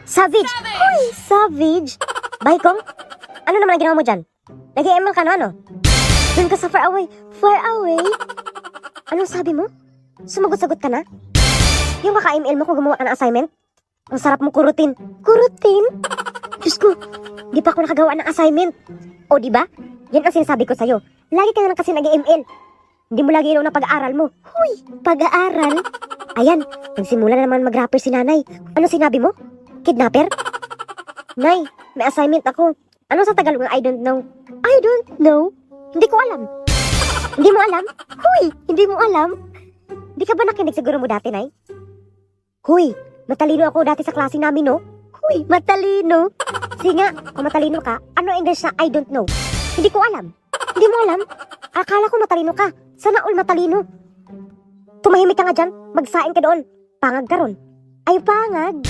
Savage! Uy, savage! Baykong, ano naman ang ginawa mo dyan? Nag-ML ka na ano? Doon ka sa far away. Far away? Anong sabi mo? Sumagot-sagot ka na? Yung kaka-ML mo kung gumawa ka ng assignment? Ang sarap mo kurutin. Kurutin? Diyos ko, di pa ako nakagawa ng assignment. O di ba? Yan ang sinasabi ko sa'yo. Lagi ka na lang kasi nag-ML. Hindi mo lagi ilaw ng pag-aaral mo. Huy, pag-aaral? Ayan, nagsimula na naman mag-rapper si nanay. Ano sinabi mo? Kidnapper? Nay, may assignment ako. Ano sa Tagalog ng I don't know? I don't know? Hindi ko alam. Hindi mo alam? Huy, hindi mo alam? Di ka ba nakinig siguro mo dati, Nay? Huy, matalino ako dati sa klase namin, no? Huy, matalino. Sige nga, kung matalino ka, ano English sa I don't know? Hindi ko alam. Hindi mo alam? Akala ko matalino ka. Sana all matalino. Tumahimik ka nga dyan. Magsain ka doon. Pangag ka ron. Ay, pangag.